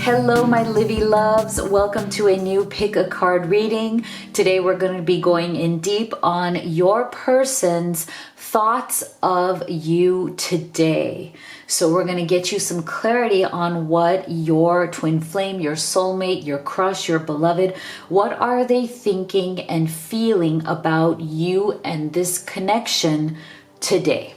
Hello, my Livy loves. Welcome to a new pick a card reading. Today we're going to be going in deep on your person's thoughts of you today. So we're going to get you some clarity on what your twin flame, your soulmate, your crush, your beloved, what are they thinking and feeling about you and this connection today.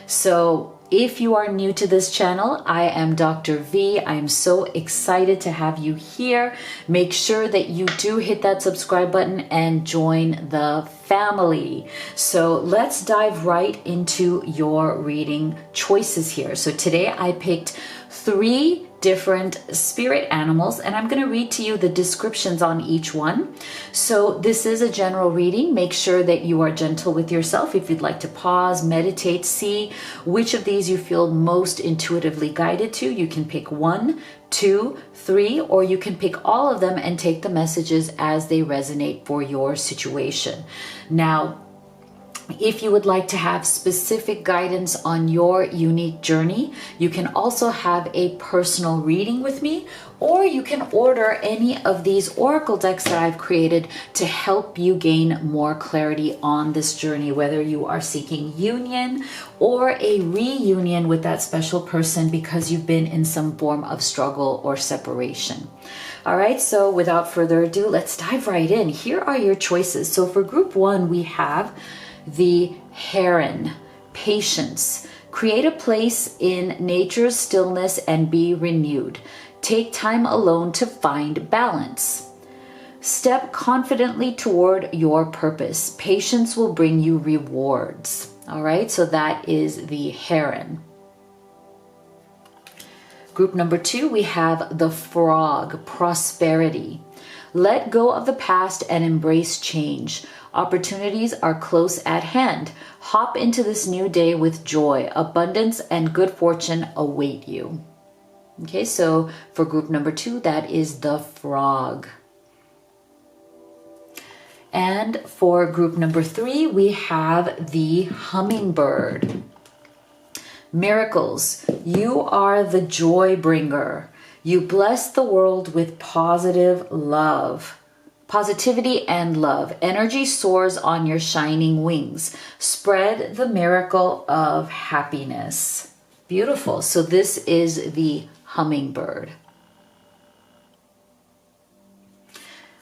So if you are new to this channel, I am Dr. V. I am so excited to have you here. Make sure that you do hit that subscribe button and join the family. So let's dive right into your reading choices here. So today I picked 3 different spirit animals, and I'm going to read to you the descriptions on each one. So this is a general reading. Make sure that you are gentle with yourself. If you'd like to pause, meditate, see which of these you feel most intuitively guided to. You can pick 1, 2, 3, or you can pick all of them and take the messages as they resonate for your situation. Now, if you would like to have specific guidance on your unique journey, you can also have a personal reading with me, or you can order any of these oracle decks that I've created to help you gain more clarity on this journey, whether you are seeking union or a reunion with that special person because you've been in some form of struggle or separation. All right, so without further ado, let's dive right in. Here are your choices. So for group 1, we have the heron, patience. Create a place in nature's stillness and be renewed. Take time alone to find balance. Step confidently toward your purpose. Patience will bring you rewards. All right, so that is the heron. Group number 2, we have the frog, prosperity. Let go of the past and embrace change. Opportunities are close at hand. Hop into this new day with joy. Abundance and good fortune await you. Okay, so for group number 2, that is the frog. And for group number 3, we have the hummingbird. Miracles. You are the joy bringer. You bless the world with positivity and love. Energy soars on your shining wings. Spread the miracle of happiness. Beautiful. So this is the hummingbird.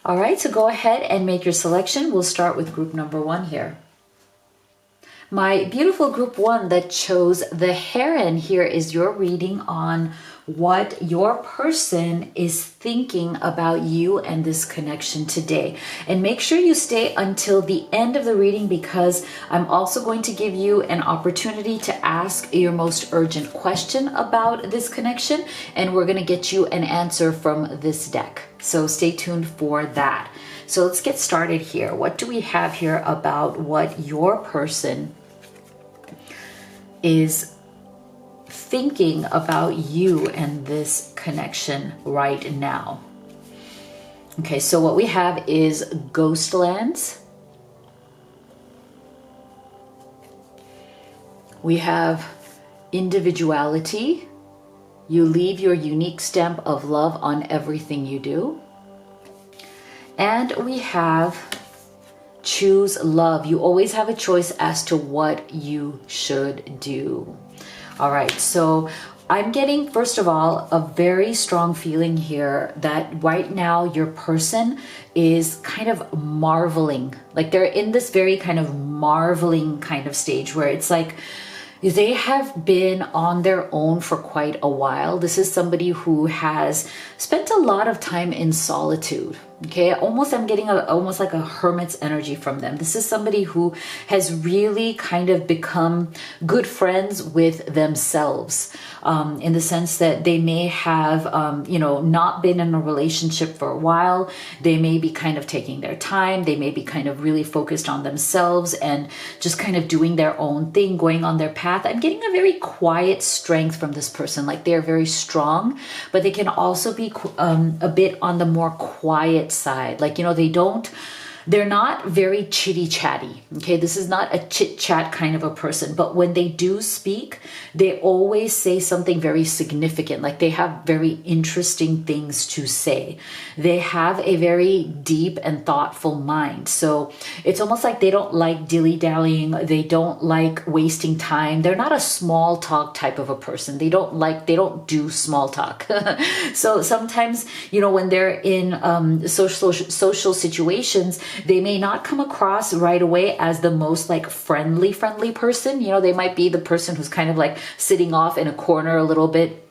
All right, so go ahead and make your selection. We'll start with group number 1 here. My beautiful group 1 that chose the heron, here is your reading on what your person is thinking about you and this connection today. And make sure you stay until the end of the reading, because I'm also going to give you an opportunity to ask your most urgent question about this connection, and we're going to get you an answer from this deck. So stay tuned for that. So let's get started here. What do we have here about what your person is thinking about you and this connection right now? Okay, so what we have is Ghostlands. We have individuality. You leave your unique stamp of love on everything you do. And we have choose love. You always have a choice as to what you should do. All right, so I'm getting, first of all, a very strong feeling here that right now your person is kind of marveling. Like they're in this very kind of marveling kind of stage where it's like they have been on their own for quite a while. This is somebody who has spent a lot of time in solitude. Okay, I'm getting almost like a hermit's energy from them. This is somebody who has really kind of become good friends with themselves, in the sense that they may have, not been in a relationship for a while. They may be kind of taking their time. They may be kind of really focused on themselves and just kind of doing their own thing, going on their path. I'm getting a very quiet strength from this person. Like they're very strong, but they can also be a bit on the more quiet side. Like, they don't They're not very chitty chatty. Okay, this is not a chit chat kind of a person, but when they do speak, they always say something very significant. Like they have very interesting things to say. They have a very deep and thoughtful mind. So it's almost like they don't like dilly-dallying. They don't like wasting time. They're not a small talk type of a person. They don't do small talk. So sometimes, when they're in social situations, they may not come across right away as the most like friendly person. They might be the person who's kind of like sitting off in a corner a little bit,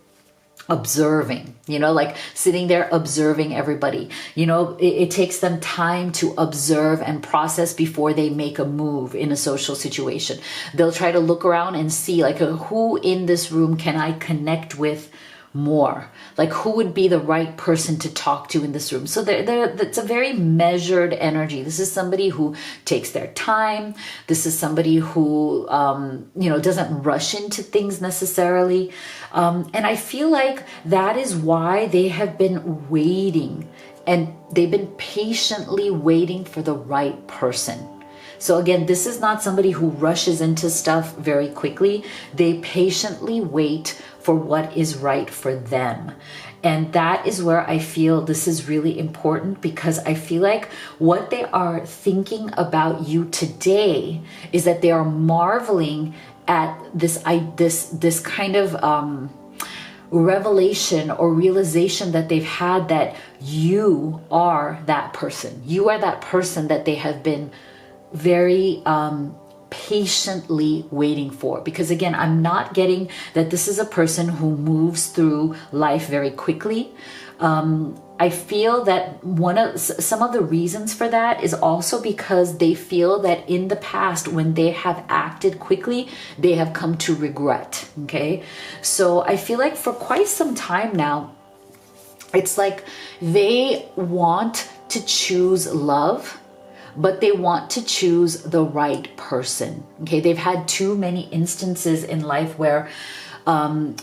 observing, like sitting there observing everybody. It takes them time to observe and process before they make a move in a social situation. They'll try to look around and see like who in this room can I connect with more, like who would be the right person to talk to in this room. So that's a very measured energy. This is somebody who takes their time. This is somebody who doesn't rush into things necessarily, and I feel like that is why they have been waiting, and they've been patiently waiting for the right person. So again, this is not somebody who rushes into stuff very quickly. They patiently wait for what is right for them. And that is where I feel this is really important, because I feel like what they are thinking about you today is that they are marveling at this kind of revelation or realization that they've had, that you are that person. You are that person that they have been very patiently waiting for. Because again, I'm not getting that this is a person who moves through life very quickly. I feel that some of the reasons for that is also because they feel that in the past, when they have acted quickly, they have come to regret. Okay, so I feel like for quite some time now, it's like they want to choose love, but they want to choose the right person. Okay, they've had too many instances in life where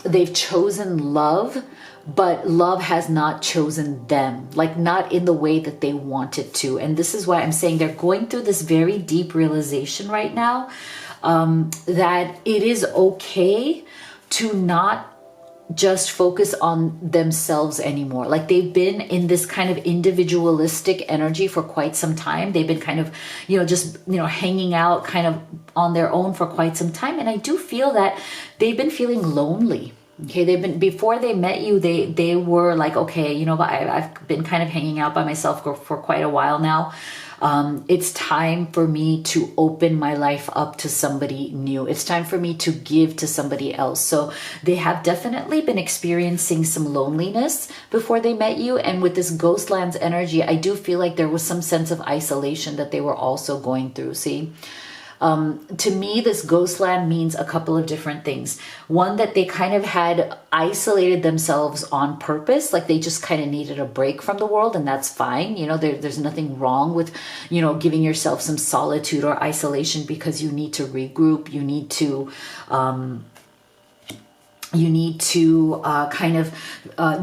they've chosen love, but love has not chosen them, like not in the way that they wanted to. And this is why I'm saying they're going through this very deep realization right now, that it is okay to not just focus on themselves anymore. Like they've been in this kind of individualistic energy for quite some time. They've been kind of, hanging out kind of on their own for quite some time. And I do feel that they've been feeling lonely. Okay, before they met you, they were like, okay, I've been kind of hanging out by myself for quite a while now. It's time for me to open my life up to somebody new. It's time for me to give to somebody else. So they have definitely been experiencing some loneliness before they met you. And with this Ghostlands energy, I do feel like there was some sense of isolation that they were also going through. See? To me, this ghostland means a couple of different things. One, that they kind of had isolated themselves on purpose, like they just kind of needed a break from the world, and that's fine. There's nothing wrong with, giving yourself some solitude or isolation, because you need to regroup. You need to kind of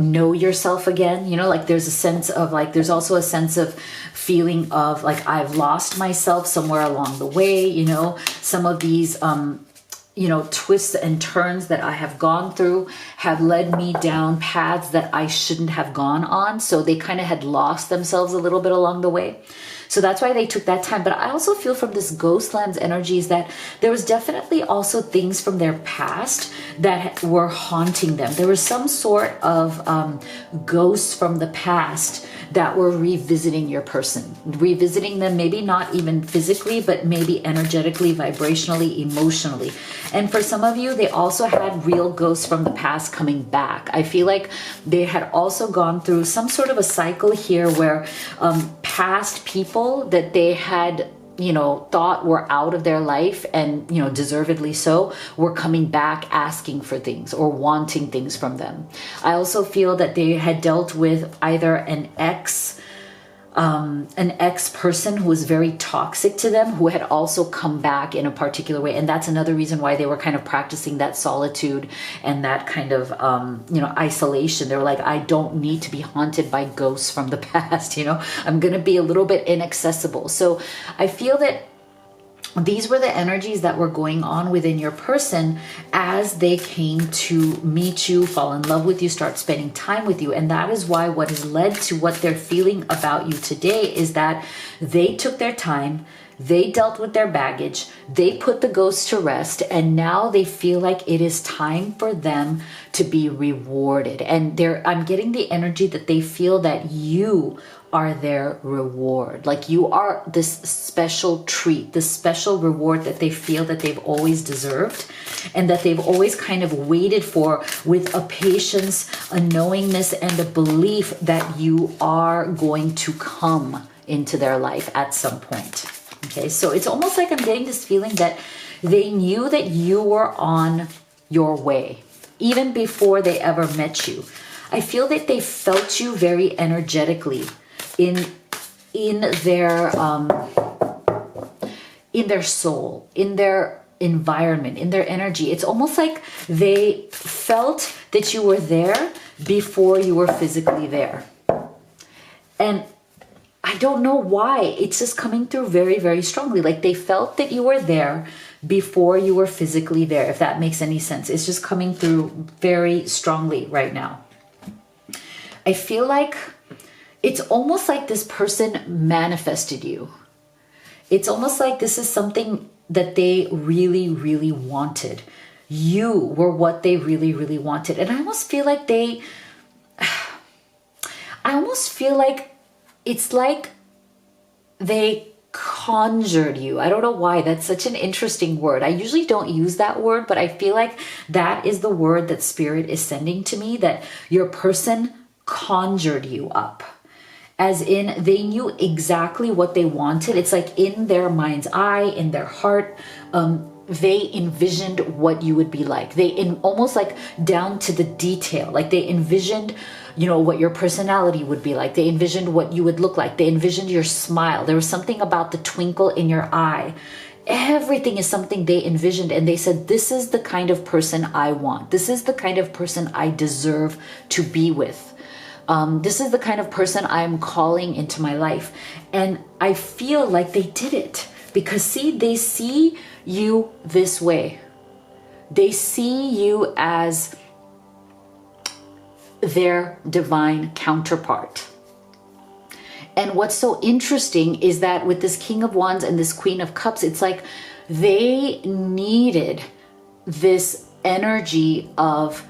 know yourself again. Like there's a sense of like, there's also a sense of feeling of like, I've lost myself somewhere along the way. Some of these, twists and turns that I have gone through have led me down paths that I shouldn't have gone on. So they kind of had lost themselves a little bit along the way. So that's why they took that time. But I also feel from this Ghostlands energies that there was definitely also things from their past that were haunting them. There was some sort of ghosts from the past that were revisiting your person, revisiting them, maybe not even physically, but maybe energetically, vibrationally, emotionally. And for some of you, they also had real ghosts from the past coming back. I feel like they had also gone through some sort of a cycle here where past people that they had thought were out of their life, and deservedly so, were coming back asking for things or wanting things from them. I also feel that they had dealt with either an ex an ex-person who was very toxic to them, who had also come back in a particular way. And that's another reason why they were kind of practicing that solitude and that kind of, isolation. They were like, I don't need to be haunted by ghosts from the past. I'm going to be a little bit inaccessible. So I feel that these were the energies that were going on within your person as they came to meet you, fall in love with you, start spending time with you. And that is why what has led to what they're feeling about you today is that they took their time, they dealt with their baggage, they put the ghosts to rest, and now they feel like it is time for them to be rewarded. And I'm getting the energy that they feel that you are their reward. Like you are this special treat, this special reward that they feel that they've always deserved and that they've always kind of waited for, with a patience, a knowingness, and a belief that you are going to come into their life at some point. Okay, so it's almost like I'm getting this feeling that they knew that you were on your way even before they ever met you. I feel that they felt you very energetically in their soul, in their environment, in their energy. It's almost like they felt that you were there before you were physically there. And I don't know why. It's just coming through very, very strongly. Like they felt that you were there before you were physically there, if that makes any sense. It's just coming through very strongly right now. I feel like it's almost like this person manifested you. It's almost like this is something that they really, really wanted. You were what they really, really wanted. And I almost feel like it's like they conjured you. I don't know why. That's such an interesting word. I usually don't use that word, but I feel like that is the word that Spirit is sending to me, that your person conjured you up. As in, they knew exactly what they wanted. It's like in their mind's eye, in their heart, they envisioned what you would be like. Almost like down to the detail. Like they envisioned, what your personality would be like. They envisioned what you would look like. They envisioned your smile. There was something about the twinkle in your eye. Everything is something they envisioned, and they said, this is the kind of person I want. This is the kind of person I deserve to be with. This is the kind of person I'm calling into my life. And I feel like they did it because they see you this way. They see you as their divine counterpart. And what's so interesting is that with this King of Wands and this Queen of Cups, it's like they needed this energy of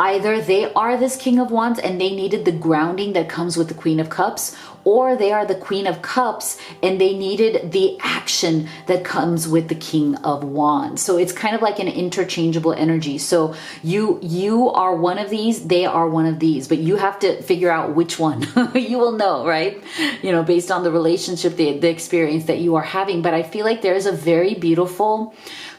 either they are this King of Wands and they needed the grounding that comes with the Queen of Cups, or they are the Queen of Cups and they needed the action that comes with the King of Wands. So it's kind of like an interchangeable energy. So you are one of these, they are one of these, but you have to figure out which one. You will know, right? Based on the relationship, the experience that you are having. But I feel like there is a very beautiful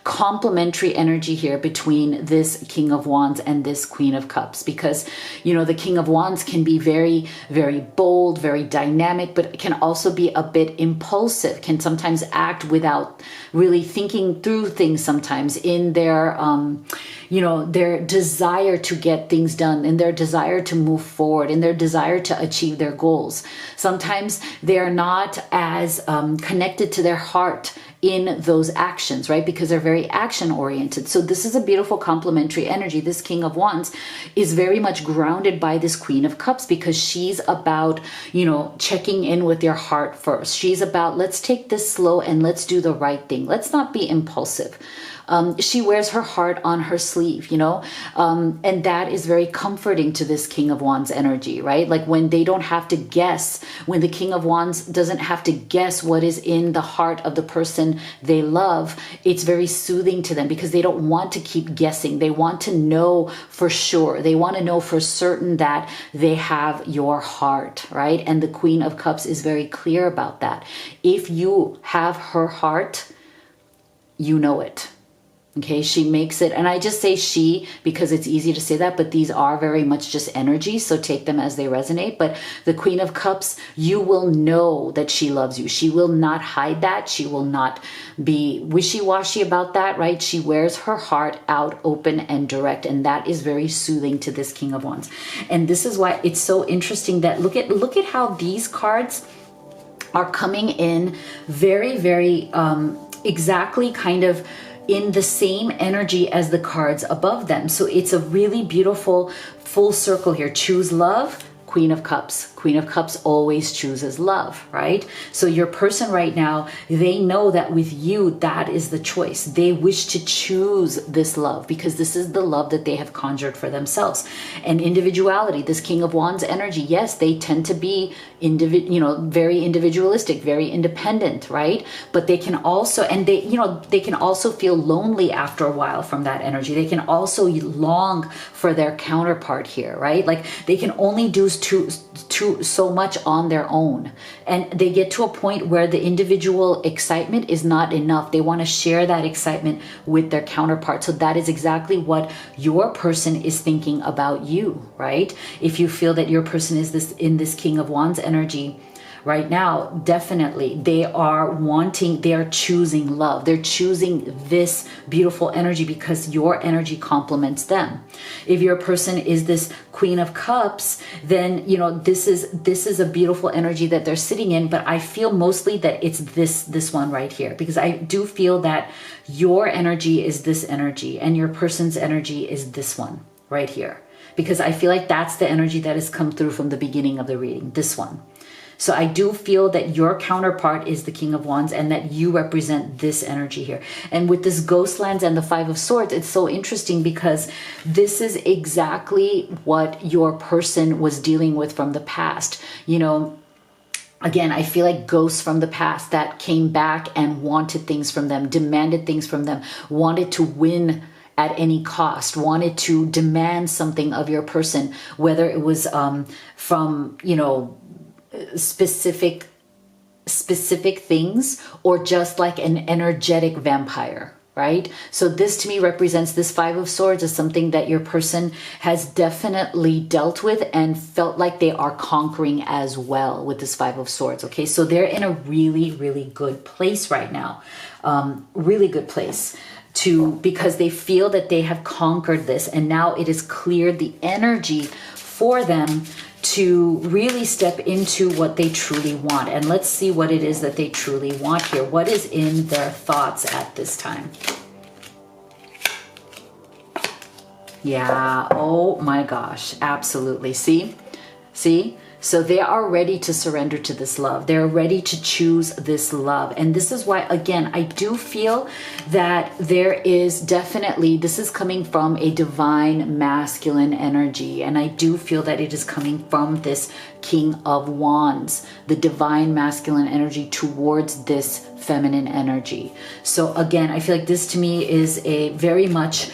complementary energy here between this King of Wands and this Queen of Cups, because the King of Wands can be very, very bold, very dynamic, but it can also be a bit impulsive, can sometimes act without really thinking through things, sometimes in their their desire to get things done, in their desire to move forward, in their desire to achieve their goals. Sometimes they are not as connected to their heart in those actions, right? Because they're very action oriented. So this is a beautiful complementary energy. This King of Wands is very much grounded by this Queen of Cups because she's about, checking in with your heart first. She's about, let's take this slow and let's do the right thing. Let's not be impulsive. She wears her heart on her sleeve, and that is very comforting to this King of Wands energy, right? Like when they don't have to guess, when the King of Wands doesn't have to guess what is in the heart of the person they love, it's very soothing to them because they don't want to keep guessing. They want to know for sure. They want to know for certain that they have your heart, right? And the Queen of Cups is very clear about that. If you have her heart, you know it. Okay, she makes it, and I just say she because it's easy to say that, but these are very much just energy, so take them as they resonate. But the Queen of Cups, you will know that she loves you. She will not hide that. She will not be wishy-washy about that, right? She wears her heart out open and direct, and that is very soothing to this King of Wands. And this is why it's so interesting that look at how these cards are coming in very, very exactly kind of in the same energy as the cards above them. So it's a really beautiful full circle here. Choose love, Queen of Cups. Queen of Cups always chooses love, right? So your person right now, they know that with you, that is the choice. They wish to choose this love because this is the love that they have conjured for themselves. And individuality, this King of Wands energy, yes, they tend to be very individualistic, very independent, right? But they can also, and they can also feel lonely after a while from that energy. They can also long for their counterpart here, right? Like they can only do so much on their own, and they get to a point where the individual excitement is not enough. They want to share that excitement with their counterpart. So that is exactly what your person is thinking about you, right? If you feel that your person is in this King of Wands energy right now, definitely they are choosing love. They're choosing this beautiful energy because your energy complements them. If your person is this Queen of Cups, then this is a beautiful energy that they're sitting in. But I feel mostly that it's this one right here, because I do feel that your energy is this energy and your person's energy is this one right here, because I feel like that's the energy that has come through from the beginning of the reading, this one. So I do feel that your counterpart is the King of Wands and that you represent this energy here. And with this Ghostlands and the Five of Swords, it's so interesting because this is exactly what your person was dealing with from the past. Again, I feel like ghosts from the past that came back and wanted things from them, demanded things from them, wanted to win at any cost, wanted to demand something of your person, whether it was from, specific things or just like an energetic vampire, right? So this to me represents, this Five of Swords is something that your person has definitely dealt with and felt like they are conquering as well with this Five of Swords. Okay, so they're in a really, really good place right now. Really good place because they feel that they have conquered this, and now it is cleared the energy for them to really step into what they truly want. And let's see what it is that they truly want here. What is in their thoughts at this time? Yeah, oh my gosh, absolutely. See? So they are ready to surrender to this love. They're ready to choose this love. And this is why, again, I do feel that there is definitely, this is coming from a divine masculine energy. And I do feel that it is coming from this King of Wands, the divine masculine energy towards this feminine energy. So again, I feel like this to me is a very much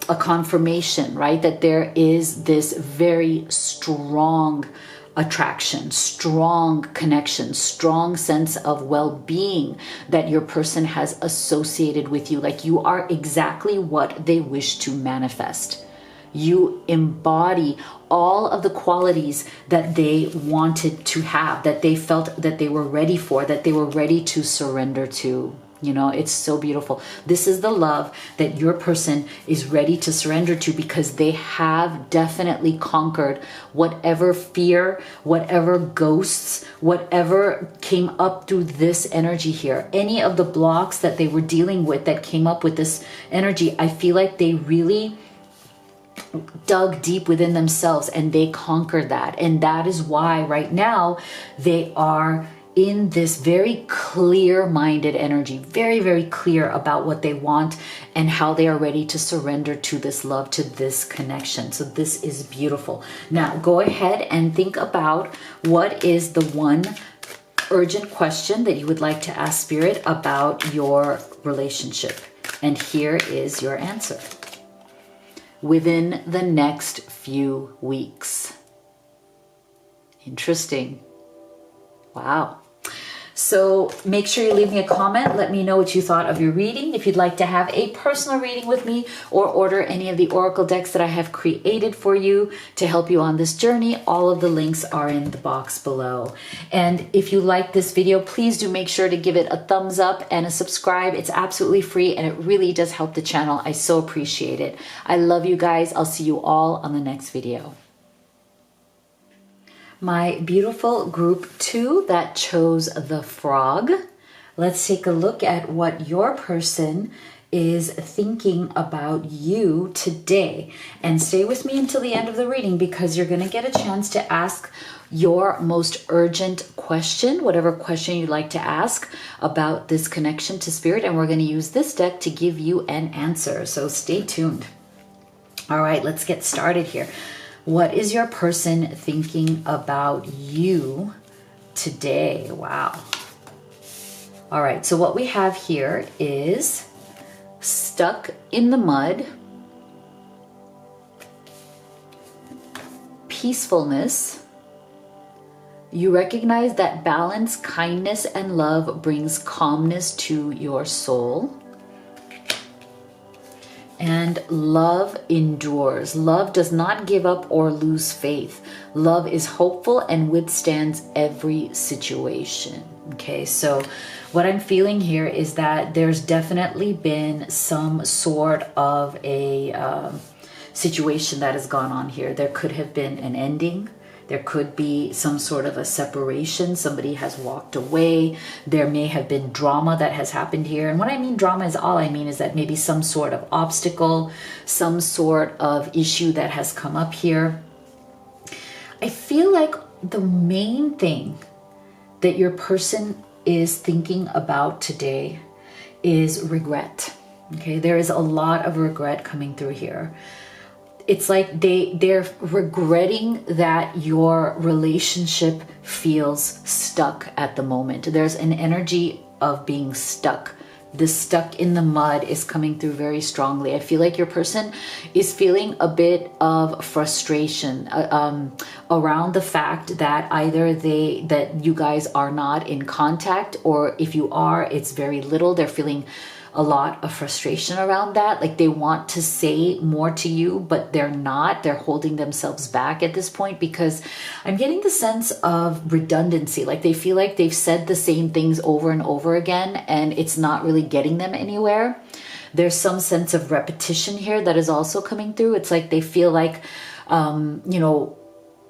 a confirmation, right? That there is this very strong attraction, strong connection, strong sense of well-being that your person has associated with you. Like you are exactly what they wish to manifest. You embody all of the qualities that they wanted to have, that they felt that they were ready for, that they were ready to surrender to. It's so beautiful. This is the love that your person is ready to surrender to, because they have definitely conquered whatever fear, whatever ghosts, whatever came up through this energy here. Any of the blocks that they were dealing with that came up with this energy, I feel like they really dug deep within themselves and they conquered that. And that is why right now they are in this very clear-minded energy, very, very clear about what they want and how they are ready to surrender to this love, to this connection. So this is beautiful. Now go ahead and think about what is the one urgent question that you would like to ask Spirit about your relationship. And here is your answer. Within the next few weeks. Interesting. Wow. So make sure you leave me a comment. Let me know what you thought of your reading. If you'd like to have a personal reading with me or order any of the oracle decks that I have created for you to help you on this journey, all of the links are in the box below. And if you like this video, please do make sure to give it a thumbs up and a subscribe. It's absolutely free and it really does help the channel. I so appreciate it. I love you guys. I'll see you all on the next video. My beautiful group 2 that chose the frog. Let's take a look at what your person is thinking about you today. And stay with me until the end of the reading because you're going to get a chance to ask your most urgent question, whatever question you'd like to ask about this connection to spirit. And we're going to use this deck to give you an answer. So stay tuned. All right, let's get started here. What is your person thinking about you today? Wow. All right, so what we have here is stuck in the mud, peacefulness. You recognize that balance, kindness, and love brings calmness to your soul. And love endures. Love does not give up or lose faith. Love is hopeful and withstands every situation. Okay, so what I'm feeling here is that there's definitely been some sort of a situation that has gone on here. There could have been an ending. There could be some sort of a separation. Somebody has walked away. There may have been drama that has happened here. And when I mean drama is all I mean is that maybe some sort of obstacle, some sort of issue that has come up here. I feel like the main thing that your person is thinking about today is regret. Okay, there is a lot of regret coming through here. It's like they're regretting that your relationship feels stuck at the moment. There's an energy of being stuck. This stuck in the mud is coming through very strongly. I feel like your person is feeling a bit of frustration around the fact that either that you guys are not in contact, or if you are, it's very little. They're feeling a lot of frustration around that. Like they want to say more to you, but they're not. They're holding themselves back at this point because I'm getting the sense of redundancy. Like they feel like they've said the same things over and over again and it's not really getting them anywhere. There's some sense of repetition here that is also coming through. It's like they feel like, you know,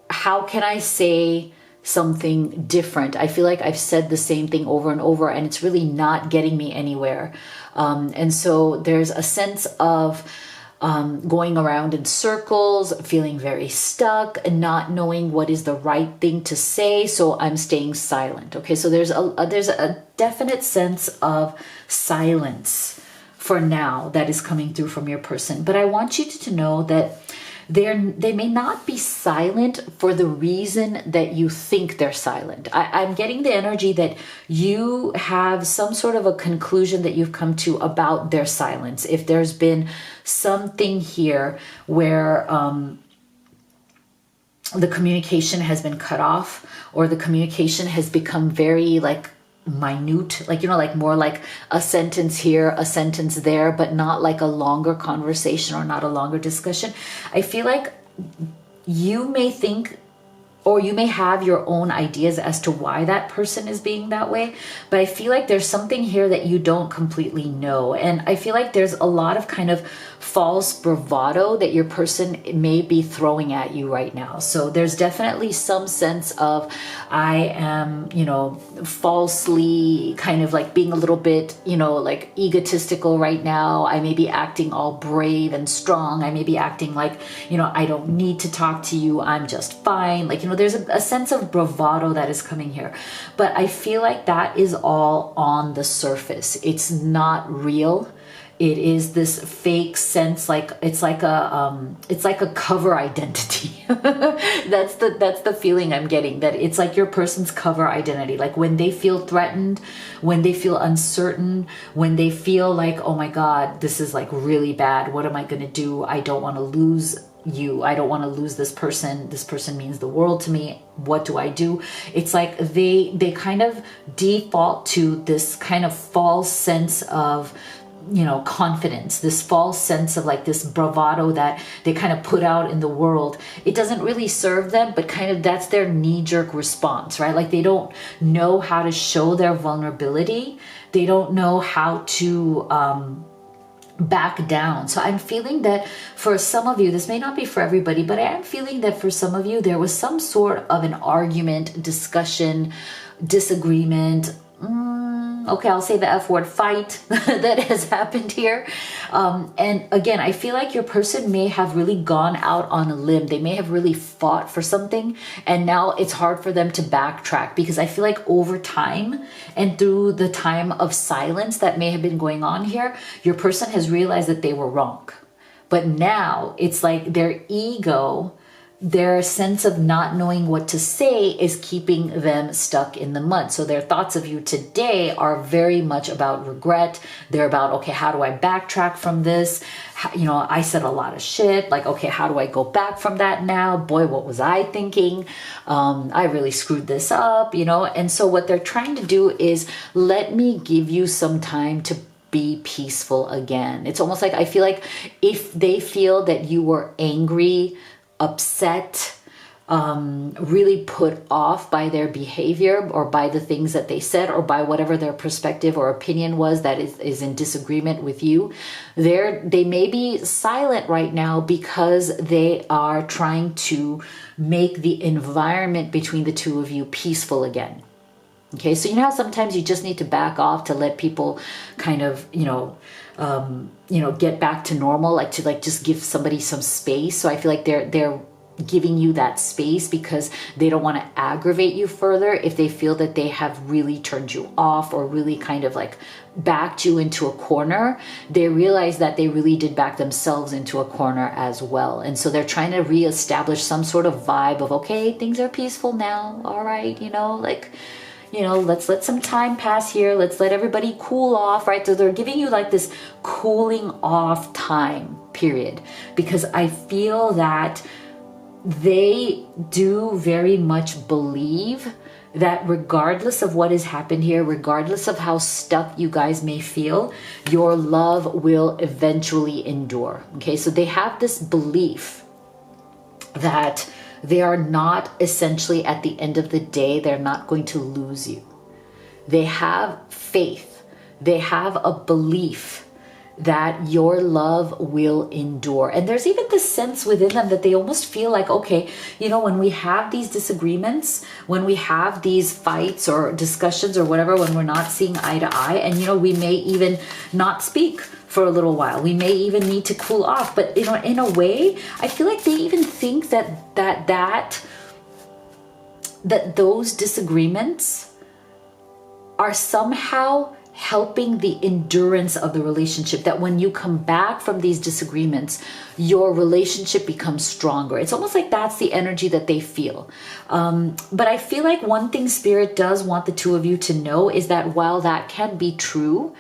how can I say something different? I feel like I've said the same thing over and over and it's really not getting me anywhere. And so there's a sense of going around in circles, feeling very stuck and not knowing what is the right thing to say. So I'm staying silent. Okay, so there's a definite sense of silence for now that is coming through from your person. But I want you to know that they may not be silent for the reason that you think they're silent. I'm getting the energy that you have some sort of a conclusion that you've come to about their silence. If there's been something here where the communication has been cut off, or the communication has become very like minute, like, you know, like more like a sentence here, a sentence there, but not like a longer conversation or not a longer discussion. I feel like you may think, or you may have your own ideas as to why that person is being that way, but I feel like there's something here that you don't completely know. And I feel like there's a lot of kind of false bravado that your person may be throwing at you right now. So there's definitely some sense of, I am, you know, falsely kind of like being a little bit, you know, like egotistical right now. I may be acting all brave and strong. I may be acting like, you know, I don't need to talk to you. I'm just fine. Like, you know, there's a sense of bravado that is coming here. But I feel like that is all on the surface. It's not real. it is this fake sense, like it's like a cover identity. That's the feeling I'm getting, that it's like your person's cover identity. Like when they feel threatened, when they feel uncertain, when they feel like, oh my God, this is like really bad. What am I going to do? I don't want to lose you. I don't want to lose this person. This person means the world to me. What do I do? It's like they kind of default to this kind of false sense of, you know, confidence, this false sense of like this bravado that they kind of put out in the world. It doesn't really serve them, but kind of that's their knee-jerk response, right? Like they don't know how to show their vulnerability. They don't know how to back down. So I'm feeling that for some of you, this may not be for everybody, but I am feeling that for some of you, there was some sort of an argument, discussion, disagreement, okay, I'll say the F word, fight that has happened here. And again, I feel like your person may have really gone out on a limb. They may have really fought for something, and now it's hard for them to backtrack, because I feel like over time and through the time of silence that may have been going on here, your person has realized that they were wrong. But now it's like their ego, their sense of not knowing what to say is keeping them stuck in the mud. So their thoughts of you today are very much about regret. They're about, okay, how do I backtrack from this? You know, I said a lot of shit. Like, okay, how do I go back from that now? Boy, what was I thinking? I really screwed this up, you know? And so what they're trying to do is, let me give you some time to be peaceful again. It's almost like, I feel like if they feel that you were angry, upset, really put off by their behavior or by the things that they said or by whatever their perspective or opinion was that is in disagreement with you, they may be silent right now because they are trying to make the environment between the two of you peaceful again. Okay, so you know how sometimes you just need to back off to let people kind of, get back to normal, like to just give somebody some space. So I feel like they're giving you that space because they don't want to aggravate you further if they feel that they have really turned you off or really kind of like backed you into a corner. They realize that they really did back themselves into a corner as well. And so they're trying to reestablish some sort of vibe of, okay, things are peaceful now. All right, let's let some time pass here. Let's let everybody cool off, right? So they're giving you like this cooling off time period, because I feel that they do very much believe that regardless of what has happened here, regardless of how stuck you guys may feel, your love will eventually endure. Okay, so they have this belief that they are not essentially, at the end of the day, they're not going to lose you. They have faith. They have a belief that your love will endure. And there's even this sense within them that they almost feel like, okay, when we have these disagreements, when we have these fights or discussions or whatever, when we're not seeing eye to eye, and we may even not speak for a little while. We may even need to cool off. But in a way, I feel like they even think that those disagreements are somehow helping the endurance of the relationship, that when you come back from these disagreements, your relationship becomes stronger. It's almost like that's the energy that they feel. But I feel like one thing Spirit does want the two of you to know is that while that can be true,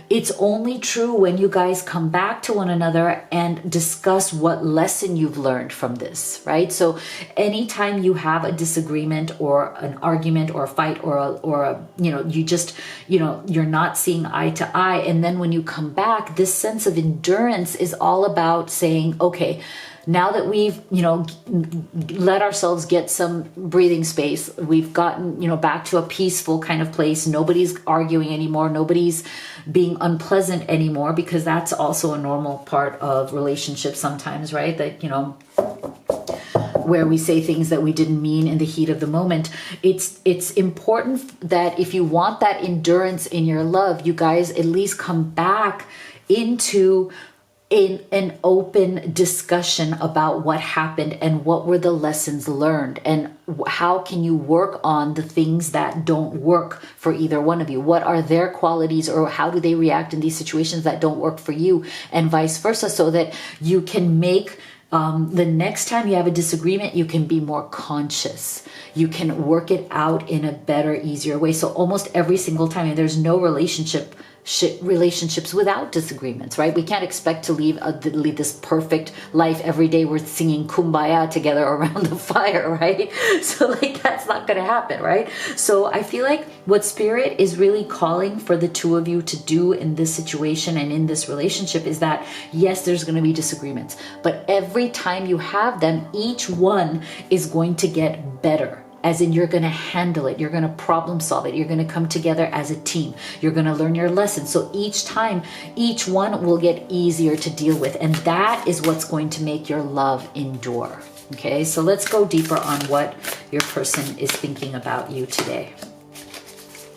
it's only true when you guys come back to one another and discuss what lesson you've learned from this, right? So anytime you have a disagreement or an argument or a fight or you're not seeing eye to eye. And then when you come back, this sense of endurance is all about saying, okay, now that we've, let ourselves get some breathing space, we've gotten, back to a peaceful kind of place. Nobody's arguing anymore. Nobody's being unpleasant anymore, because that's also a normal part of relationships sometimes, right? That, where we say things that we didn't mean in the heat of the moment. It's important that if you want that endurance in your love, you guys at least come back into in an open discussion about what happened and what were the lessons learned, and how can you work on the things that don't work for either one of you. What are their qualities, or how do they react in these situations that don't work for you, and vice versa, so that you can make the next time you have a disagreement, you can be more conscious. You can work it out in a better, easier way. So almost every single time, and there's no relationships without disagreements, right? We can't expect to lead this perfect life every day. We're singing kumbaya together around the fire, right? So like, that's not going to happen, right? So I feel like what Spirit is really calling for the two of you to do in this situation and in this relationship is that, yes, there's going to be disagreements, but every time you have them, each one is going to get better. As in, you're going to handle it. You're going to problem solve it. You're going to come together as a team. You're going to learn your lessons. So each time, each one will get easier to deal with. And that is what's going to make your love endure. Okay, so let's go deeper on what your person is thinking about you today.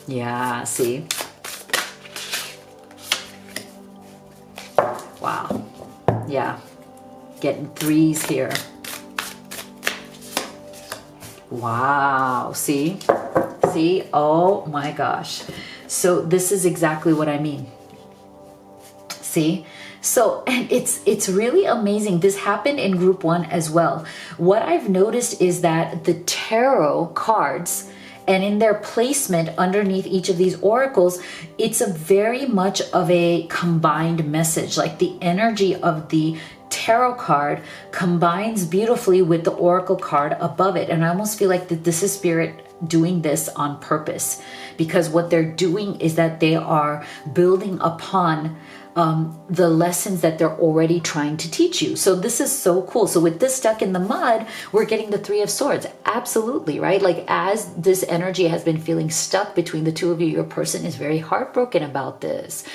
Yeah, see? Wow. Yeah. Getting threes here. Wow. See? See? Oh my gosh. So this is exactly what I mean. See? So, and it's really amazing. This happened in group 1 as well. What I've noticed is that the tarot cards, and in their placement underneath each of these oracles, it's a very much of a combined message. Like the energy of the tarot card combines beautifully with the oracle card above it. And I almost feel like that this is Spirit doing this on purpose, because what they're doing is that they are building upon the lessons that they're already trying to teach you. So this is so cool. So with this stuck in the mud, we're getting the Three of Swords. Absolutely, right? Like, as this energy has been feeling stuck between the two of you, your person is very heartbroken about this.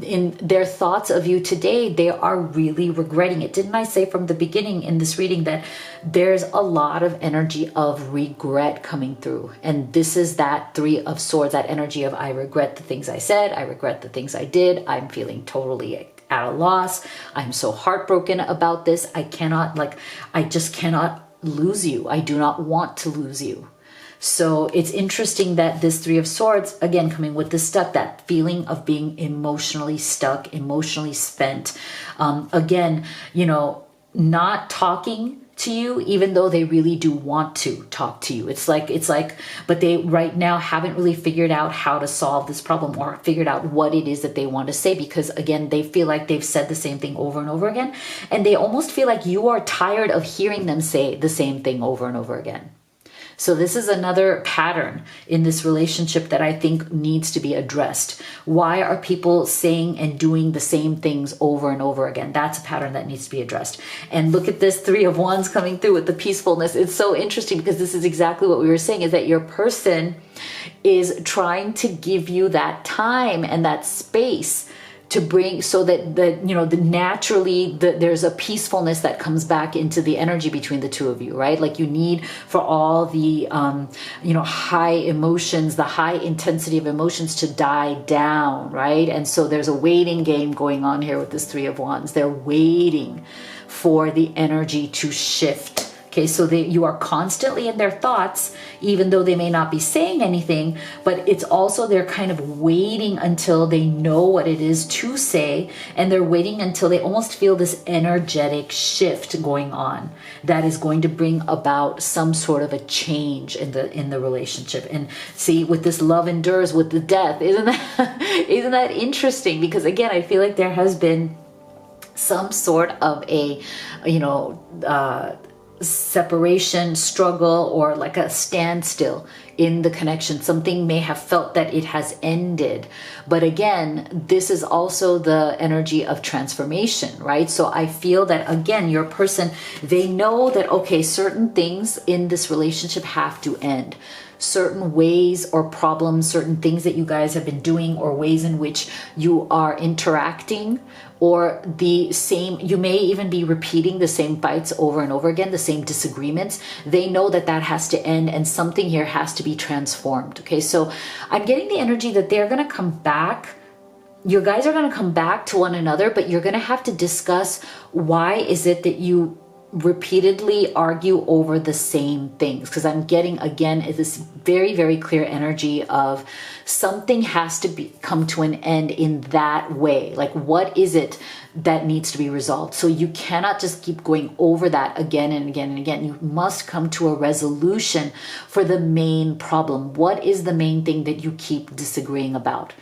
In their thoughts of you today, they are really regretting it. Didn't I say from the beginning in this reading that there's a lot of energy of regret coming through? And this is that Three of Swords, that energy of, I regret the things I said, I regret the things I did, I'm feeling totally at a loss, I'm so heartbroken about this, I just cannot lose you, I do not want to lose you. So it's interesting that this Three of Swords, again, coming with the stuck, that feeling of being emotionally stuck, emotionally spent. Again, not talking to you, even though they really do want to talk to you. It's like, but they right now haven't really figured out how to solve this problem, or figured out what it is that they want to say, because again, they feel like they've said the same thing over and over again. And they almost feel like you are tired of hearing them say the same thing over and over again. So this is another pattern in this relationship that I think needs to be addressed. Why are people saying and doing the same things over and over again? That's a pattern that needs to be addressed. And look at this Three of Wands coming through with the peacefulness. It's so interesting, because this is exactly what we were saying, is that your person is trying to give you that time and that space to bring, so that there's a peacefulness that comes back into the energy between the two of you, right? Like, you need for all the high emotions, the high intensity of emotions to die down, right? And so there's a waiting game going on here with this Three of Wands. They're waiting for the energy to shift. Okay, so you are constantly in their thoughts, even though they may not be saying anything, but it's also they're kind of waiting until they know what it is to say, and they're waiting until they almost feel this energetic shift going on that is going to bring about some sort of a change in the relationship. And see, with this love endures with the death, isn't that interesting? Because again, I feel like there has been some sort of a separation, struggle, or like a standstill in the connection. Something may have felt that it has ended. But again, this is also the energy of transformation, right? So I feel that, again, your person, they know that, okay, certain things in this relationship have to end. Certain ways or problems, certain things that you guys have been doing, or ways in which you are interacting, or you may even be repeating the same fights over and over again, the same disagreements. They know that has to end, and something here has to be transformed. Okay, so I'm getting the energy that they're going to come back you guys are going to come back to one another, but you're going to have to discuss why is it that you repeatedly argue over the same things, because I'm getting again this very, very clear energy of something has to be come to an end in that way. Like, what is it that needs to be resolved? So you cannot just keep going over that again and again and again. You must come to a resolution for the main problem. What is the main thing that you keep disagreeing about?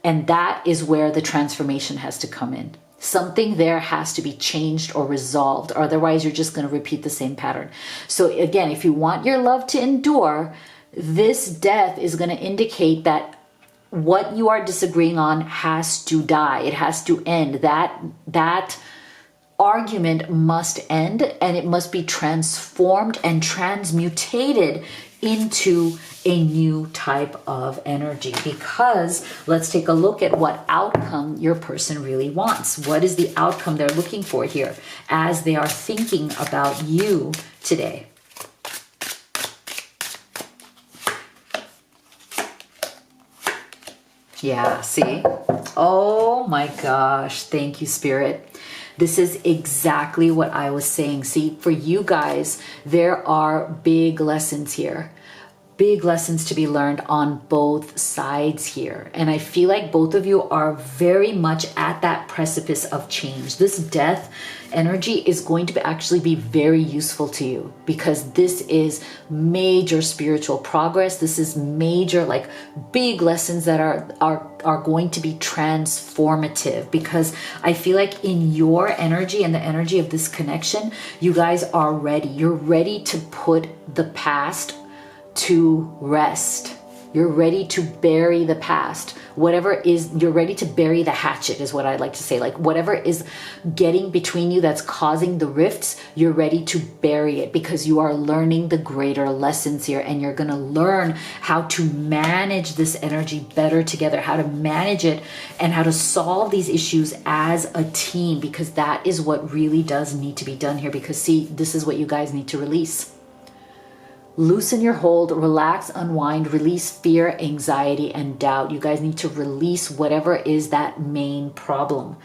And that is where the transformation has to come in. Something there has to be changed or resolved, or otherwise you're just going to repeat the same pattern. So again, if you want your love to endure, this death is going to indicate that what you are disagreeing on has to die. It has to end. That argument must end, and it must be transformed and transmutated into a new type of energy. Because let's take a look at what outcome your person really wants. What is the outcome they're looking for here as they are thinking about you today? Yeah, see? Oh my gosh. Thank you, Spirit. This is exactly what I was saying. See, for you guys, there are big lessons here. Big lessons to be learned on both sides here. And I feel like both of you are very much at that precipice of change. This death energy is going to actually be very useful to you, because this is major spiritual progress. This is major, like, big lessons that are going to be transformative, because I feel like in your energy and the energy of this connection, you guys are ready. You're ready to put the past to rest. You're ready to bury the past. Whatever is, you're ready to bury the hatchet is what I'd like to say. Like, whatever is getting between you that's causing the rifts, you're ready to bury it, because you are learning the greater lessons here, and you're going to learn how to manage this energy better together, how to manage it and how to solve these issues as a team, because that is what really does need to be done here. Because see, this is what you guys need to release. Loosen your hold, relax, unwind, release fear, anxiety, and doubt. You guys need to release whatever is that main problem.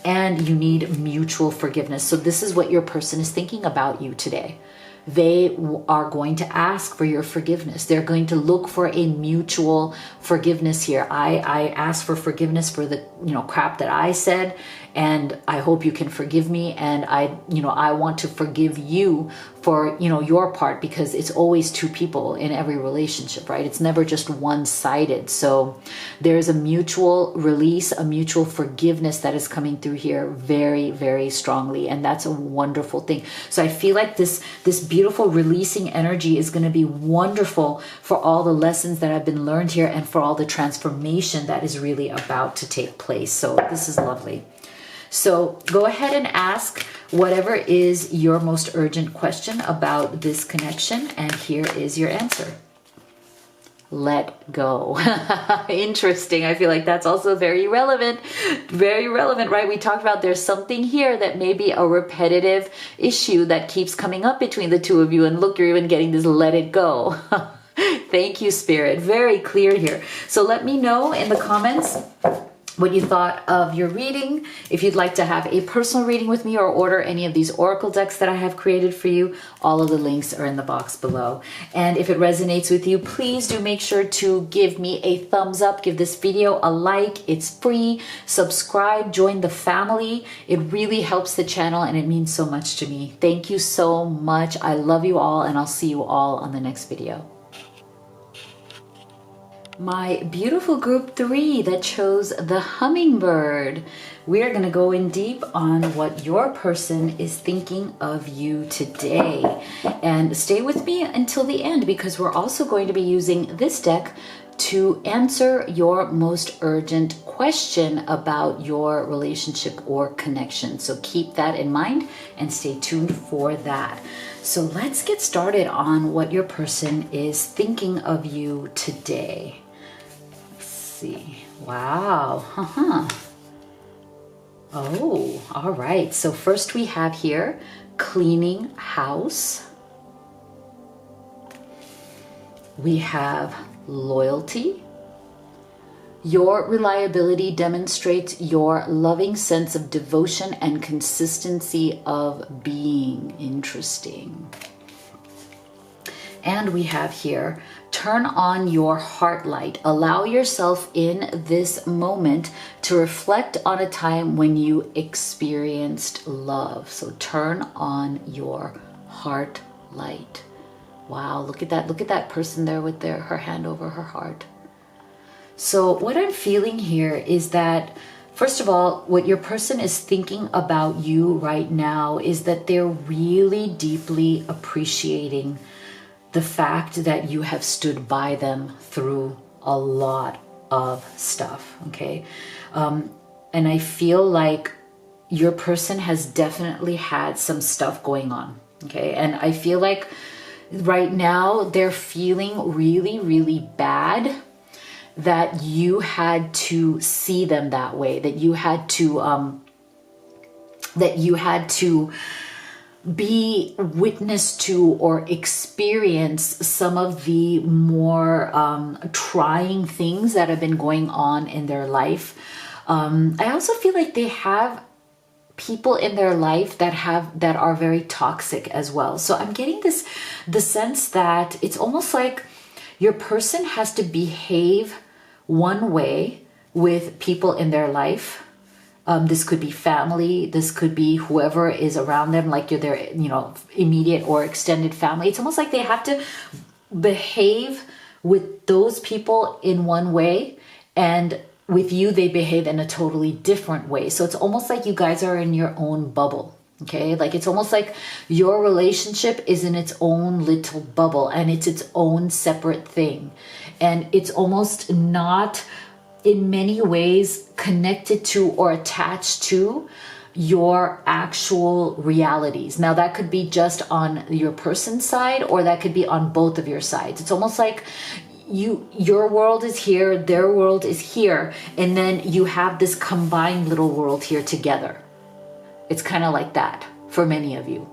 And you need mutual forgiveness. So this is what your person is thinking about you today. They are going to ask for your forgiveness. They're going to look for a mutual forgiveness here. I ask for forgiveness for the crap that I said, and I hope you can forgive me. And I want to forgive you for your part, because it's always two people in every relationship, right? It's never just one-sided. So there's a mutual release, a mutual forgiveness that is coming through here very, very strongly, and that's a wonderful thing. So I feel like this beautiful releasing energy is going to be wonderful for all the lessons that have been learned here, and for all the transformation that is really about to take place. So this is lovely. So go ahead and ask whatever is your most urgent question about this connection, and here is your answer. Let go. Interesting. I feel like that's also very relevant, right? We talked about there's something here that may be a repetitive issue that keeps coming up between the two of you, and look, you're even getting this let it go. Thank you, Spirit. Very clear here. So let me know in the comments what you thought of your reading. If you'd like to have a personal reading with me or order any of these oracle decks that I have created for you, all of the links are in the box below. And if it resonates with you, please do make sure to give me a thumbs up, give this video a like. It's free. Subscribe, join the family. It really helps the channel, and it means so much to me. Thank you so much. I love you all, and I'll see you all on the next video. My beautiful group 3 that chose the hummingbird. We're going to go in deep on what your person is thinking of you today. And stay with me until the end, because we're also going to be using this deck to answer your most urgent question about your relationship or connection. So keep that in mind and stay tuned for that. So let's get started on what your person is thinking of you today. Wow. Oh, all right. So first we have here cleaning house. We have loyalty. Your reliability demonstrates your loving sense of devotion and consistency of being. Interesting. And we have here, turn on your heart light. Allow yourself in this moment to reflect on a time when you experienced love. So turn on your heart light. Wow, look at that. Look at that person there with her hand over her heart. So what I'm feeling here is that, first of all, what your person is thinking about you right now is that they're really deeply appreciating the fact that you have stood by them through a lot of stuff, okay? And I feel like your person has definitely had some stuff going on, okay? And I feel like right now they're feeling really, really bad that you had to see them that way, that you had to be witness to or experience some of the more trying things that have been going on in their life. I also feel like they have people in their life that are very toxic as well. So I'm getting the sense that it's almost like your person has to behave one way with people in their life. This could be family. This could be whoever is around them, like you're their, immediate or extended family. It's almost like they have to behave with those people in one way, and with you, they behave in a totally different way. So it's almost like you guys are in your own bubble. Okay, like it's almost like your relationship is in its own little bubble and it's its own separate thing. And it's almost not in many ways connected to or attached to your actual realities. Now that could be just on your person's side, or that could be on both of your sides. It's almost like your world is here, their world is here, and then you have this combined little world here together. It's kind of like that for many of you.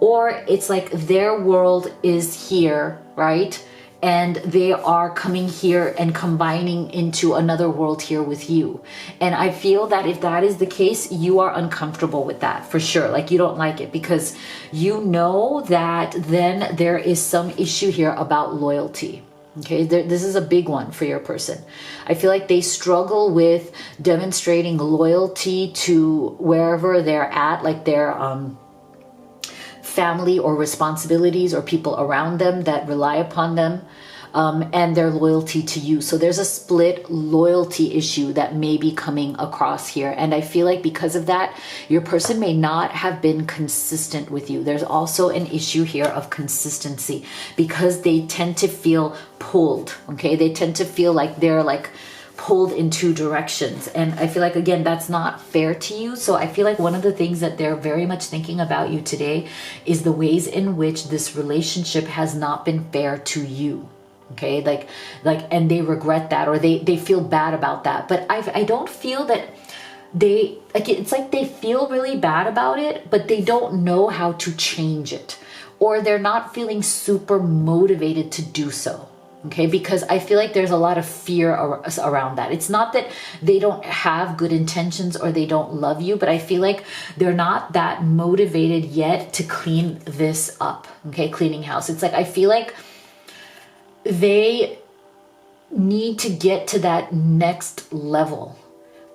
Or it's like their world is here, right? And they are coming here and combining into another world here with you. And I feel that if that is the case, you are uncomfortable with that for sure. Like you don't like it because you know that then there is some issue here about loyalty. Okay, this is a big one for your person. I feel like they struggle with demonstrating loyalty to wherever they're at, like their family or responsibilities or people around them that rely upon them, and their loyalty to you. So there's a split loyalty issue that may be coming across here. And I feel like because of that, your person may not have been consistent with you. There's also an issue here of consistency because they tend to feel pulled, okay? They tend to feel like they're like pulled in two directions. And I feel like, again, that's not fair to you. So I feel like one of the things that they're very much thinking about you today is the ways in which this relationship has not been fair to you. Okay, like, and they regret that, or they feel bad about that. But I don't feel that it's like they feel really bad about it, but they don't know how to change it, or they're not feeling super motivated to do so. Okay, because I feel like there's a lot of fear around that. It's not that they don't have good intentions or they don't love you, but I feel like they're not that motivated yet to clean this up. Okay, cleaning house. It's like I feel like they need to get to that next level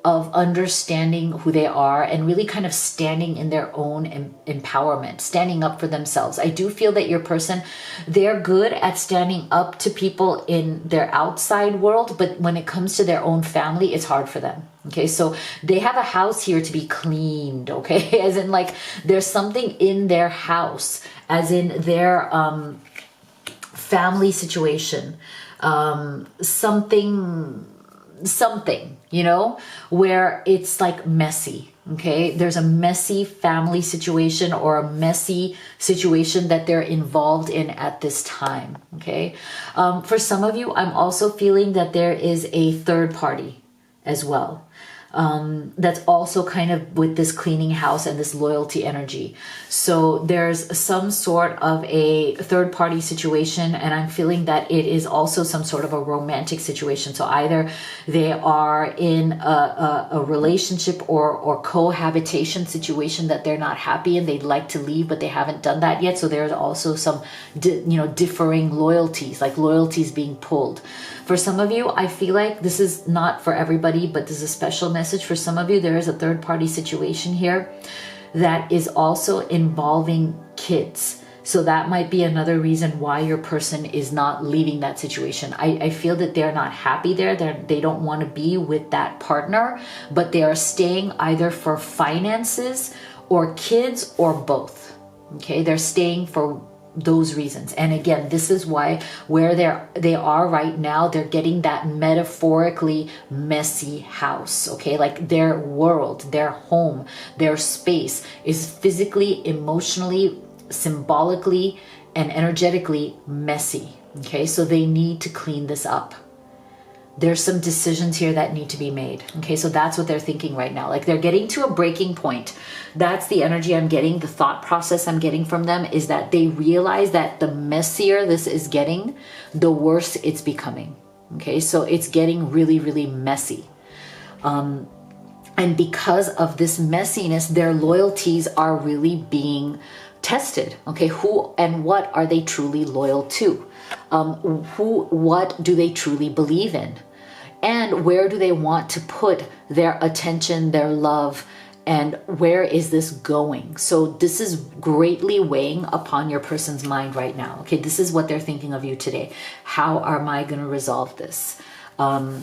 of understanding who they are and really kind of standing in their own empowerment, standing up for themselves. I do feel that your person, they're good at standing up to people in their outside world, but when it comes to their own family, it's hard for them. Okay, so they have a house here to be cleaned, okay? As in like there's something in their house, as in their family situation, something, where it's like messy. Okay, there's a messy family situation or a messy situation that they're involved in at this time. Okay, for some of you, I'm also feeling that there is a third party as well. that's also kind of with this cleaning house and this loyalty energy. So there's some sort of a third party situation, and I'm feeling that it is also some sort of a romantic situation. So either they are in a relationship or cohabitation situation that they're not happy and they'd like to leave, but they haven't done that yet. So there's also some differing loyalties, like loyalties being pulled. For some of you, I feel like this is not for everybody, but this is a special message. For some of you, there is a third party situation here that is also involving kids. So that might be another reason why your person is not leaving that situation. I feel that they're not happy there. They don't want to be with that partner, but they are staying either for finances or kids or both. Okay, they're staying for those reasons. And again, this is why where they are right now, they're getting that metaphorically messy house. Okay, like their world, their home, their space is physically, emotionally, symbolically, and energetically messy. Okay, so they need to clean this up. There's some decisions here that need to be made. Okay, so that's what they're thinking right now. Like they're getting to a breaking point. That's the energy I'm getting. The thought process I'm getting from them is that they realize that the messier this is getting, the worse it's becoming. Okay, so it's getting really, really messy. And because of this messiness, their loyalties are really being tested. Okay, who and what are they truly loyal to? What do they truly believe in? And where do they want to put their attention, their love, and where is this going? So this is greatly weighing upon your person's mind right now. Okay, this is what they're thinking of you today. How am I going to resolve this? Why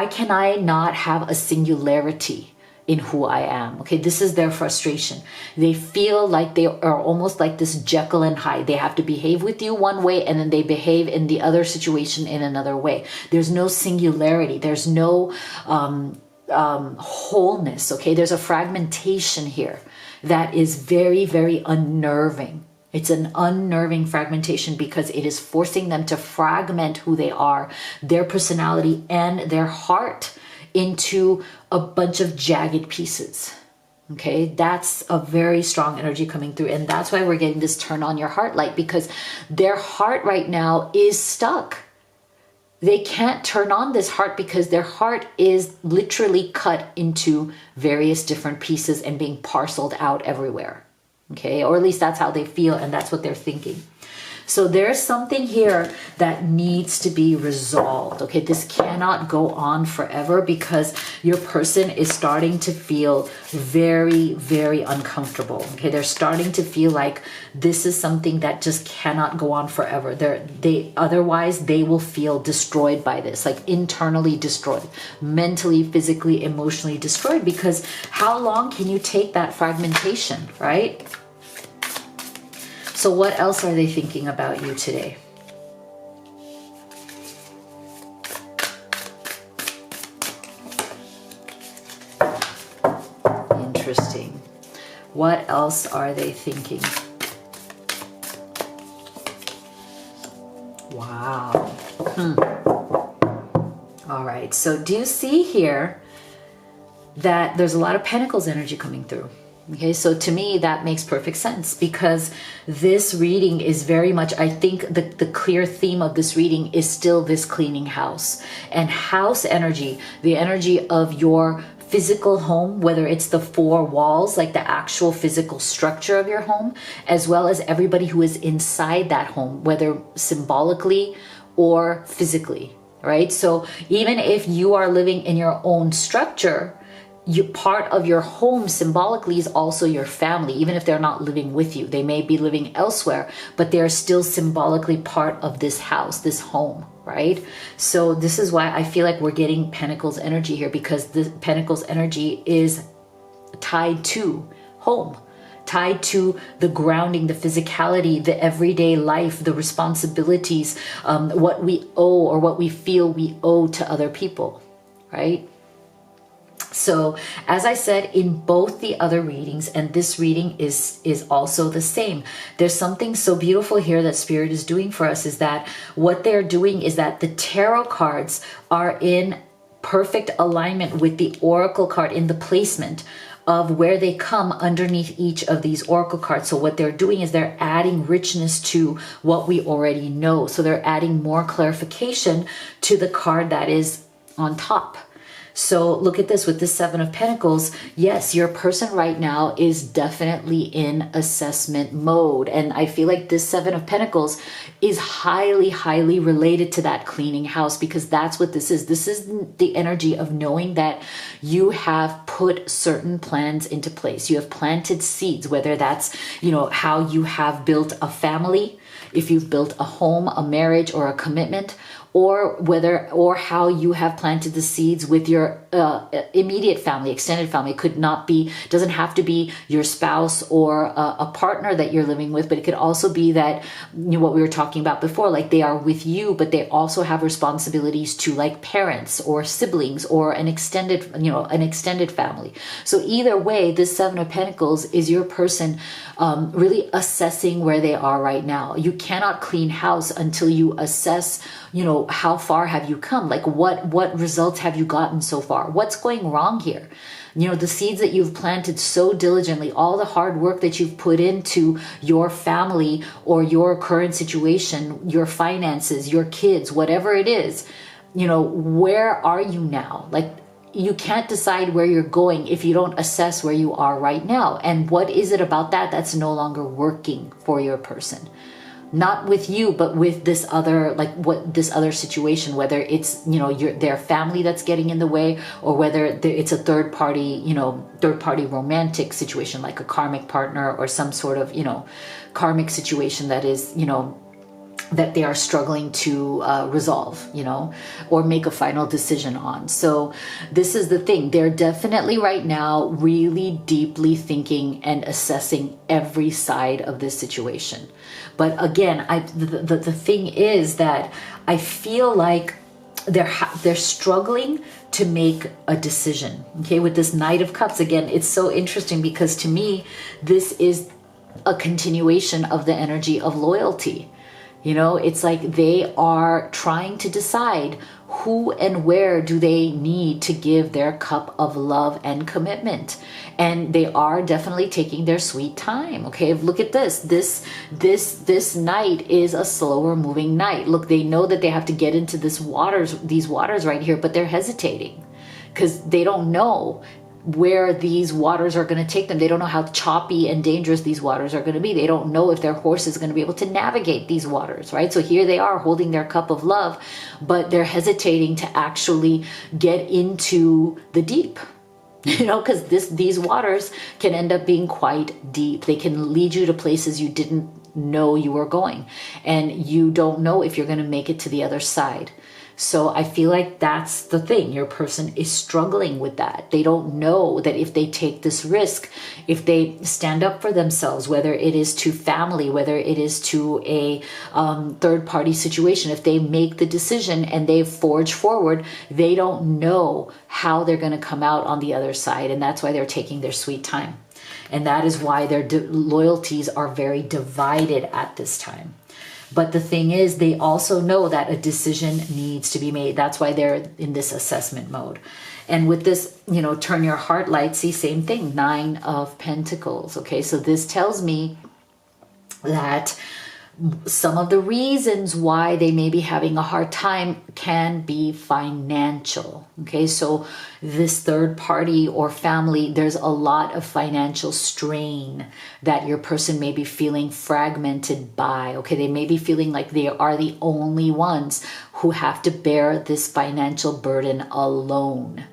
can I not have a singularity in who I am? Okay, this is their frustration. They feel like they are almost like this Jekyll and Hyde. They have to behave with you one way and then they behave in the other situation in another way. There's no singularity. There's no wholeness. Okay, there's a fragmentation here that is very, very unnerving. It's an unnerving fragmentation because it is forcing them to fragment who they are, their personality, and their heart into a bunch of jagged pieces. Okay, that's a very strong energy coming through, and that's why we're getting this turn on your heart light, because their heart right now is stuck. They can't turn on this heart because their heart is literally cut into various different pieces and being parceled out everywhere. Okay, or at least that's how they feel and that's what they're thinking. So there's something here that needs to be resolved. Okay, this cannot go on forever because your person is starting to feel very, very uncomfortable. Okay, they're starting to feel like this is something that just cannot go on forever. Otherwise they will feel destroyed by this, like internally destroyed, mentally, physically, emotionally destroyed, because how long can you take that fragmentation, right? So what else are they thinking about you today? Interesting. What else are they thinking? Wow. All right. So do you see here that there's a lot of Pentacles energy coming through? Okay, so to me, that makes perfect sense, because this reading is very much, I think the clear theme of this reading is still this cleaning house. And house energy, the energy of your physical home, whether it's the four walls, like the actual physical structure of your home, as well as everybody who is inside that home, whether symbolically or physically, right? So even if you are living in your own structure, part of your home symbolically is also your family. Even if they're not living with you, they may be living elsewhere, but they're still symbolically part of this house, this home, right? So this is why I feel like we're getting Pentacles energy here, because the Pentacles energy is tied to home, tied to the grounding, the physicality, the everyday life, the responsibilities, what we owe or what we feel we owe to other people, right? So as I said in both the other readings, and this reading is also the same, there's something so beautiful here that Spirit is doing for us, is that what they're doing is that the tarot cards are in perfect alignment with the oracle card in the placement of where they come underneath each of these oracle cards. So what they're doing is they're adding richness to what we already know. So they're adding more clarification to the card that is on top. So look at this with the Seven of Pentacles. Yes, your person right now is definitely in assessment mode. And I feel like this Seven of Pentacles is highly, highly related to that cleaning house, because that's what this is. This is the energy of knowing that you have put certain plans into place. You have planted seeds, whether that's, you know, how you have built a family, if you've built a home, a marriage, or a commitment, or how you have planted the seeds with your immediate family, extended family. It could not be, doesn't have to be your spouse or a partner that you're living with, but it could also be that, you know, what we were talking about before, like they are with you, but they also have responsibilities to like parents or siblings or an extended, you know, an extended family. So either way, this Seven of Pentacles is your person really assessing where they are right now. You cannot clean house until you assess, you know, how far have you come? Like what results have you gotten so far? What's going wrong here? You know, the seeds that you've planted so diligently, all the hard work that you've put into your family or your current situation, your finances, your kids, whatever it is, you know, where are you now? Like, you can't decide where you're going if you don't assess where you are right now. And what is it about that that's no longer working for your person? Not with you, but with this other, like what this other situation, whether it's, you know, their family that's getting in the way, or whether it's a third party, you know, third party romantic situation, like a karmic partner or some sort of, you know, karmic situation that is, you know, that they are struggling to resolve, you know, or make a final decision on. So this is the thing. They're definitely right now really deeply thinking and assessing every side of this situation. But again, the thing is that I feel like they're struggling to make a decision. Okay, with this Knight of Cups, again, it's so interesting because to me, this is a continuation of the energy of loyalty. You know, it's like they are trying to decide who and where do they need to give their cup of love and commitment. And they are definitely taking their sweet time. Okay, look at this. This knight is a slower moving knight. Look, they know that they have to get into these waters right here, but they're hesitating because they don't know where these waters are going to take them. They don't know how choppy and dangerous these waters are going to be. They don't know if their horse is going to be able to navigate these waters, right? So here they are holding their cup of love, but they're hesitating to actually get into the deep, you know, because these waters can end up being quite deep. They can lead you to places you didn't know you were going, and you don't know if you're going to make it to the other side. So I feel like that's the thing. Your person is struggling with that. They don't know that if they take this risk, if they stand up for themselves, whether it is to family, whether it is to a third-party situation, if they make the decision and they forge forward, they don't know how they're going to come out on the other side. And that's why they're taking their sweet time. And that is why their loyalties are very divided at this time. But the thing is, they also know that a decision needs to be made. That's why they're in this assessment mode. And with this, you know, turn your heart light, see, same thing, 9 of Pentacles. Okay, so this tells me that some of the reasons why they may be having a hard time can be financial. Okay, so this third party or family, there's a lot of financial strain that your person may be feeling fragmented by. Okay, they may be feeling like they are the only ones who have to bear this financial burden alone.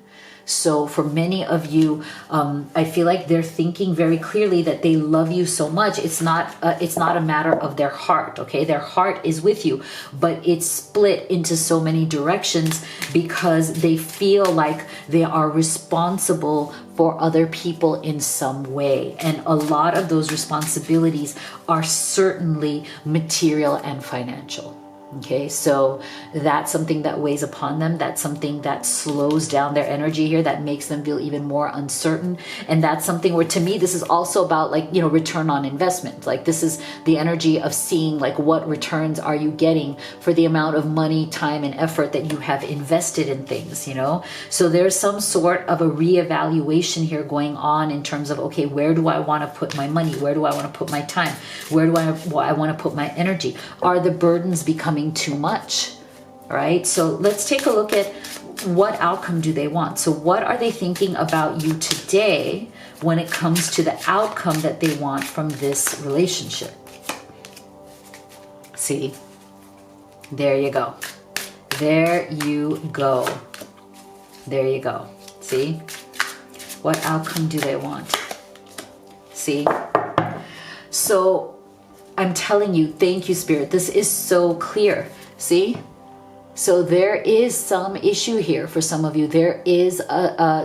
So for many of you, I feel like they're thinking very clearly that they love you so much. It's not a matter of their heart, okay? Their heart is with you, but it's split into so many directions because they feel like they are responsible for other people in some way. And a lot of those responsibilities are certainly material and financial. Okay, so that's something that weighs upon them. That's something that slows down their energy here, that makes them feel even more uncertain. And that's something where, to me, this is also about, like, you know, return on investment. Like, this is the energy of seeing, like, what returns are you getting for the amount of money, time, and effort that you have invested in things, you know? So there's some sort of a reevaluation here going on in terms of, okay, where do I want to put my money? Where do I want to put my time? Where do I want to put my energy? Are the burdens becoming too much? All right, so let's take a look at what outcome do they want. So what are they thinking about you today when it comes to the outcome that they want from this relationship? See, there you go. There you go. There you go. See, what outcome do they want? See, so I'm telling you, thank you, Spirit. This is so clear. See? So there is some issue here for some of you. There is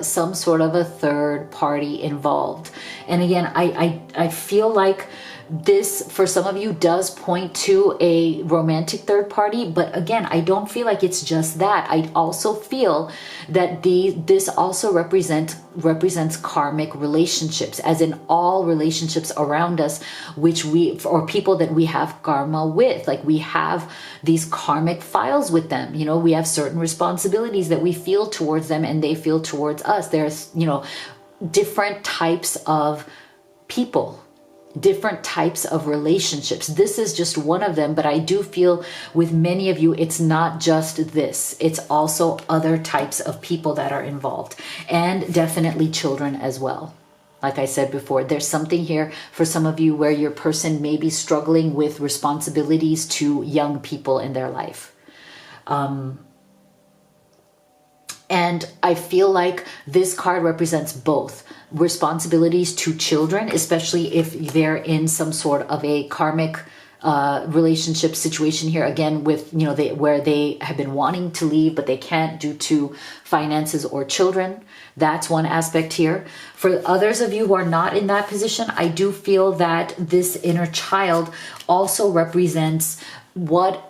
some sort of a third party involved. And again, I feel like this, for some of you, does point to a romantic third party. But again, I don't feel like it's just that. I also feel that this also represents karmic relationships, as in all relationships around us, or people that we have karma with. Like, we have these karmic files with them. You know, we have certain responsibilities that we feel towards them and they feel towards us. There's, you know, different types of people, different types of relationships. This is just one of them, but I do feel with many of you, it's not just this. It's also other types of people that are involved, and definitely children as well. Like I said before, there's something here for some of you where your person may be struggling with responsibilities to young people in their life. And I feel like this card represents both responsibilities to children, especially if they're in some sort of a karmic relationship situation here, again, with, you know, where they have been wanting to leave, but they can't due to finances or children. That's one aspect here. For others of you who are not in that position, I do feel that this inner child also represents what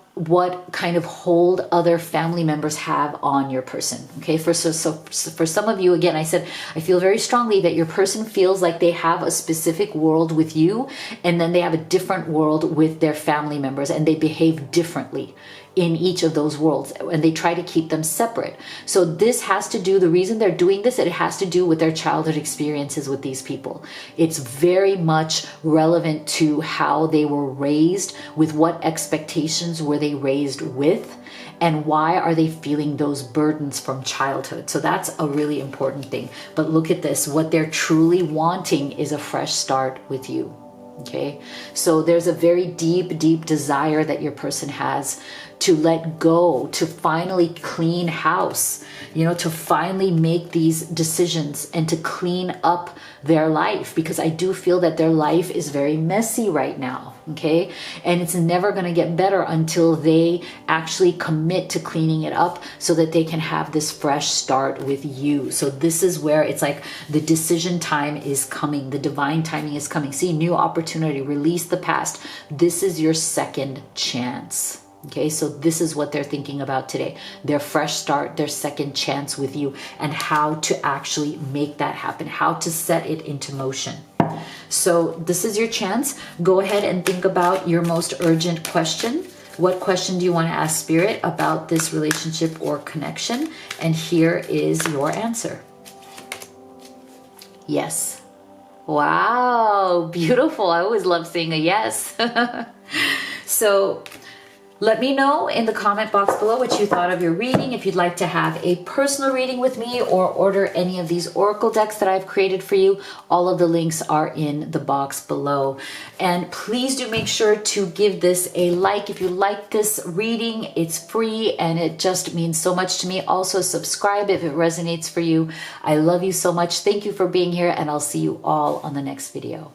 kind of hold other family members have on your person. Okay, for some of you, again, I said, I feel very strongly that your person feels like they have a specific world with you, and then they have a different world with their family members, and they behave differently in each of those worlds, and they try to keep them separate. So this has to do, the reason they're doing this, it has to do with their childhood experiences with these people. It's very much relevant to how they were raised, with what expectations were they raised with, and why are they feeling those burdens from childhood. So that's a really important thing. But look at this, what they're truly wanting is a fresh start with you. Okay, so there's a very deep desire that your person has to let go, to finally clean house, you know, to finally make these decisions and to clean up their life, because I do feel that their life is very messy right now. Okay, and it's never going to get better until they actually commit to cleaning it up so that they can have this fresh start with you. So this is where it's like the decision time is coming, the divine timing is coming. See, new opportunity, release the past. This is your second chance. Okay, so this is what they're thinking about today, their fresh start, their second chance with you, and how to actually make that happen, how to set it into motion. So this is your chance. Go ahead and think about your most urgent question. What question do you want to ask Spirit about this relationship or connection? And here is your answer. Yes. Wow, beautiful. I always love seeing a yes. So let me know in the comment box below what you thought of your reading. If you'd like to have a personal reading with me or order any of these oracle decks that I've created for you, all of the links are in the box below. And please do make sure to give this a like. If you like this reading, it's free and it just means so much to me. Also subscribe if it resonates for you. I love you so much. Thank you for being here, and I'll see you all on the next video.